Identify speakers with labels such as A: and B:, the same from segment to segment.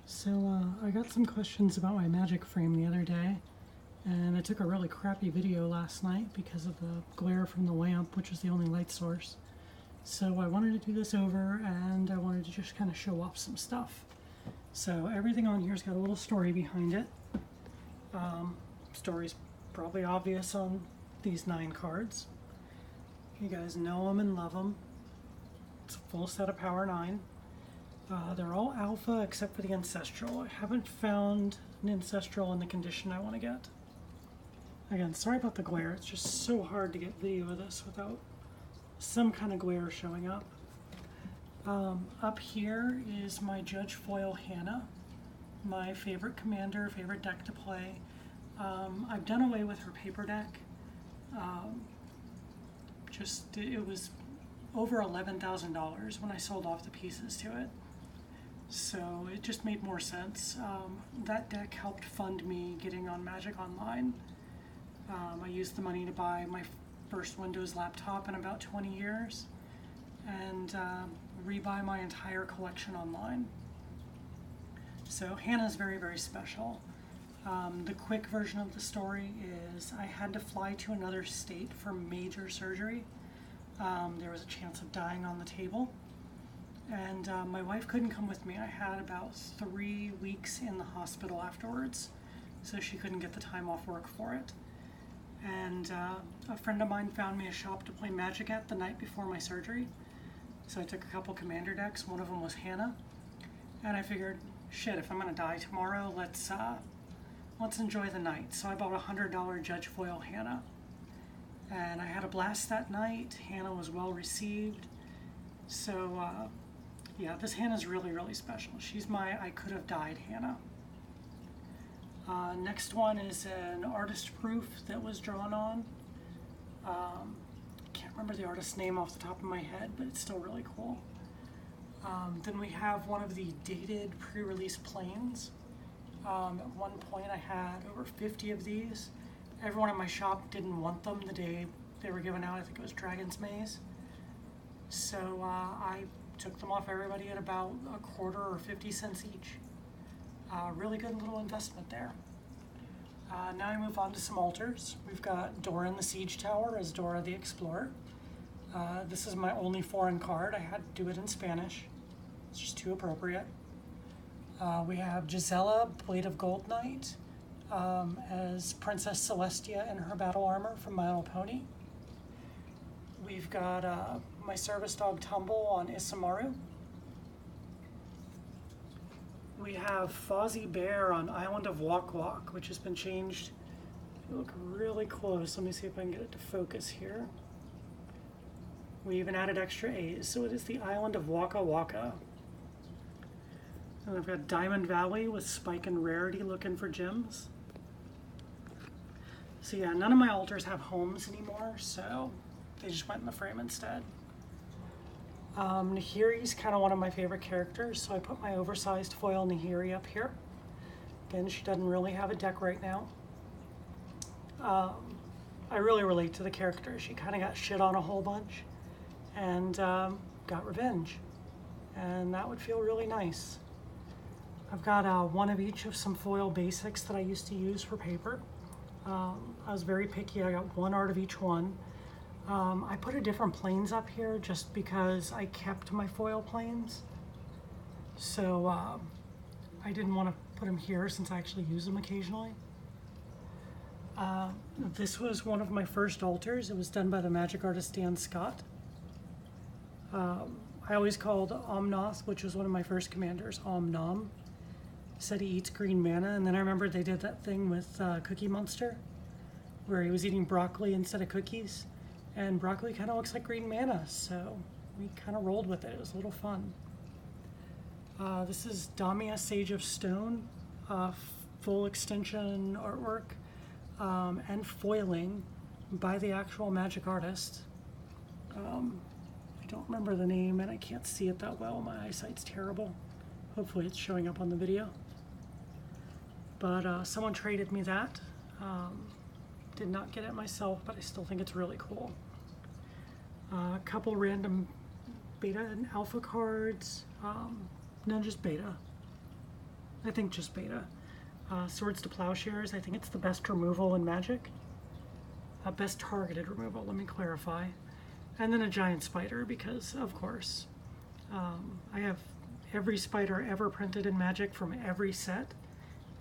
A: I got some questions about my magic frame the other day, and I took a really crappy video last night because of the glare from the lamp, which is the only light source. So I wanted to do this over, and I wanted to just kind of show off some stuff. So everything on here's got a little story behind it. Story's probably obvious on these 9 cards. You guys know them and love them. It's a full set of Power 9. They're all alpha except for the ancestral. I haven't found an ancestral in the condition I want to get. Again, sorry about the glare. It's just so hard to get video of this without some kind of glare showing up. Up here is my Judge Foil Hannah, my favorite commander, favorite deck to play. I've done away with her paper deck. It was over $11,000 when I sold off the pieces to it. So it just made more sense. That deck helped fund me getting on Magic Online. I used the money to buy my first Windows laptop in about 20 years and rebuy my entire collection online. So Hannah's very, very special. The quick version of the story is I had to fly to another state for major surgery. There was a chance of dying on the table. And my wife couldn't come with me. I had about 3 weeks in the hospital afterwards, so she couldn't get the time off work for it. And a friend of mine found me a shop to play Magic at the night before my surgery. So I took a couple commander decks. One of them was Hannah. And I figured, shit, if I'm gonna die tomorrow, let's enjoy the night. So I bought a $100 Judge Foil Hannah. And I had a blast that night. Hannah was well received. So yeah, this Hannah's really, really special. She's my I could have died Hannah. Next one is an artist proof that was drawn on. Can't remember the artist's name off the top of my head, but it's still really cool. Then we have one of the dated pre-release planes. At one point I had over 50 of these. Everyone in my shop didn't want them the day they were given out. I think it was Dragon's Maze. So I took them off everybody at about a quarter or 50 cents each. Really good little investment there. Now I move on to some altars. We've got Dora in the Siege Tower as Dora the Explorer. This is my only foreign card. I had to do it in Spanish. It's just too appropriate. We have Gisela, Blade of Gold Knight, as Princess Celestia in her battle armor from My Little Pony. We've got my service dog Tumble on Isamaru. We have Fozzie Bear on Island of Wok Wok, which has been changed. If you look really close, let me see if I can get it to focus here. We even added extra A's, so it is the Island of Waka Waka. And I've got Diamond Valley with Spike and Rarity looking for gems. So yeah, none of my altars have homes anymore, so they just went in the frame instead. Nahiri's kind of one of my favorite characters, so I put my oversized foil Nahiri up here. Again, she doesn't really have a deck right now. I really relate to the character. She kind of got shit on a whole bunch and got revenge. And that would feel really nice. I've got one of each of some foil basics that I used to use for paper. I was very picky. I got one art of each one. I put a different planes up here just because I kept my foil planes. So I didn't want to put them here since I actually use them occasionally. This was one of my first altars. It was done by the magic artist Dan Scott. I always called Omnoth, which was one of my first commanders, Om-Nom. Said he eats green mana, and then I remember they did that thing with Cookie Monster where he was eating broccoli instead of cookies. And broccoli kind of looks like green mana, so we kind of rolled with it. It was a little fun. This is Damia, Sage of Stone, full extension artwork and foiling by the actual magic artist. I don't remember the name and I can't see it that well. My eyesight's terrible. Hopefully it's showing up on the video. But someone traded me that. Did not get it myself, but I still think it's really cool. A couple random beta and alpha cards, none just beta. I think just beta. Swords to Plowshares, I think it's the best removal in Magic. Best targeted removal, let me clarify. And then a giant spider, because of course. I have every spider ever printed in Magic from every set,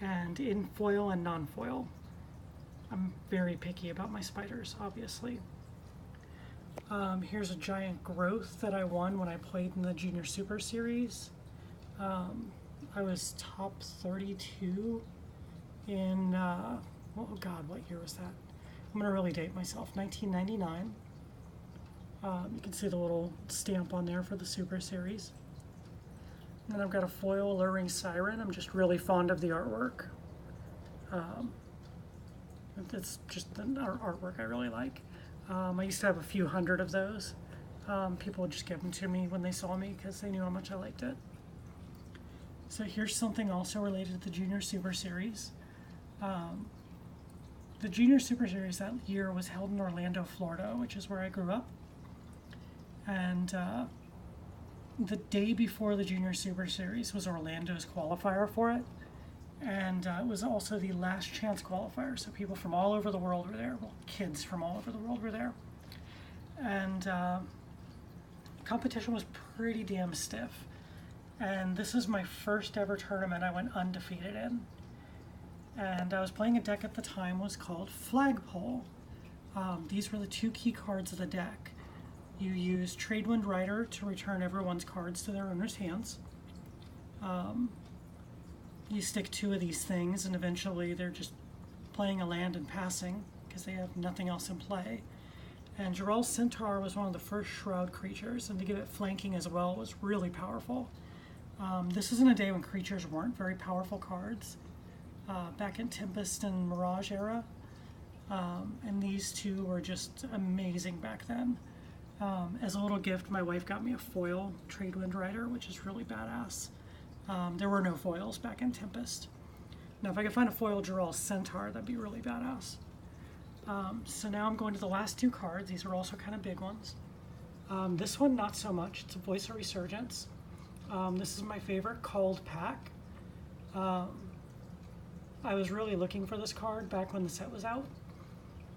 A: and in foil and non-foil. I'm very picky about my spiders, obviously. Here's a giant growth that I won when I played in the Junior Super Series. I was top 32 in, oh God, what year was that? I'm gonna really date myself, 1999. You can see the little stamp on there for the Super Series. And then I've got a foil Alluring Siren. I'm just really fond of the artwork. It's just the artwork I really like. I used to have a few hundred of those. People would just give them to me when they saw me because they knew how much I liked it. So here's something also related to the Junior Super Series. The Junior Super Series that year was held in Orlando, Florida, which is where I grew up. And the day before the Junior Super Series was Orlando's qualifier for it. And it was also the last chance qualifier, so people from all over the world were there. Well, kids from all over the world were there. And competition was pretty damn stiff. And this is my first ever tournament I went undefeated in. And I was playing a deck at the time was called Flagpole. These were the two key cards of the deck. You use Tradewind Rider to return everyone's cards to their owner's hands. You stick two of these things and eventually they're just playing a land and passing because they have nothing else in play. And Jiral's Centaur was one of the first Shroud creatures, and to give it flanking as well was really powerful. This is in a day when creatures weren't very powerful cards, back in Tempest and Mirage era, and these two were just amazing back then. As a little gift, my wife got me a foil Tradewind Rider, which is really badass. There were no foils back in Tempest. Now if I could find a foil Jiral's Centaur, that'd be really badass. So now I'm going to the last two cards. These are also kind of big ones. This one, not so much. It's a Voice of Resurgence. This is my favorite, Called Pack. I was really looking for this card back when the set was out.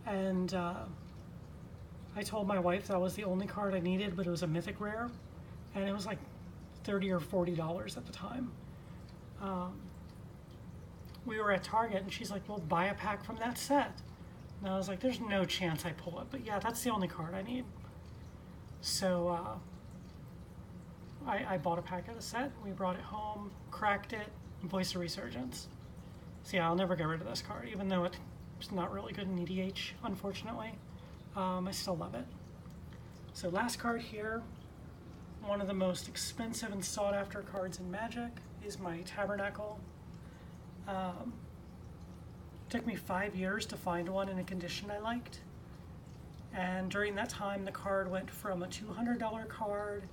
A: And I told my wife that was the only card I needed, but it was a mythic rare. And it was like $30 or $40 at the time. We were at Target and she's like, well, buy a pack from that set. And I was like, there's no chance I pull it, but yeah, that's the only card I need. So I bought a pack of the set, we brought it home, cracked it, Voice of Resurgence. So yeah, I'll never get rid of this card, even though it's not really good in EDH, unfortunately. I still love it. So last card here, one of the most expensive and sought after cards in Magic is my Tabernacle. Took me 5 years to find one in a condition I liked. And during that time, the card went from a $200 card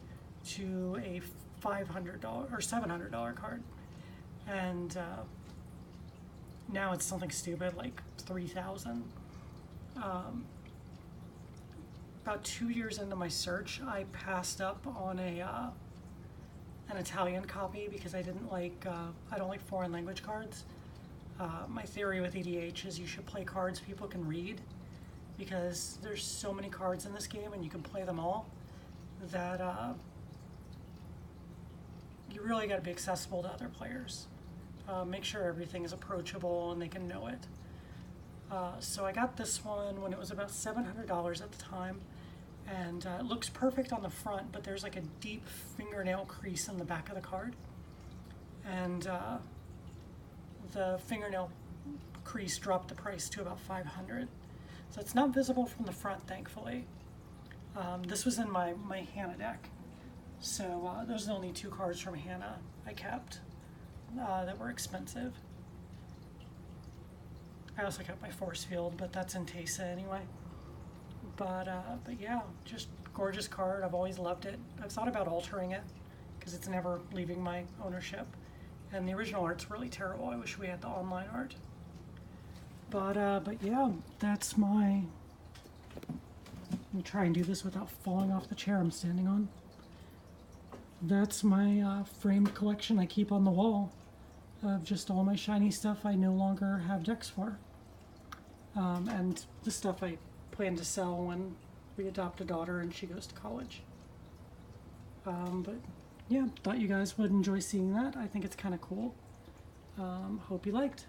A: to a $500 or $700 card. And now it's something stupid like $3,000. About 2 years into my search, I passed up on an Italian copy because I didn't like, I don't like foreign language cards. My theory with EDH is you should play cards people can read, because there's so many cards in this game and you can play them all that you really got to be accessible to other players. Make sure everything is approachable and they can know it. So I got this one when it was about $700 at the time, and it looks perfect on the front, but there's like a deep fingernail crease in the back of the card, and the fingernail crease dropped the price to about $500. So it's not visible from the front, thankfully. This was in my Hannah deck, so those are the only two cards from Hannah I kept that were expensive. I also kept my Force Field, but that's in Teysa anyway. But yeah, just gorgeous card. I've always loved it. I've thought about altering it because it's never leaving my ownership. And the original art's really terrible. I wish we had the online art. But yeah, that's my... Let me try and do this without falling off the chair I'm standing on. That's my framed collection I keep on the wall. of just all my shiny stuff I no longer have decks for. And the stuff I plan to sell when we adopt a daughter and she goes to college. But yeah, thought you guys would enjoy seeing that. I think it's kind of cool. Hope you liked.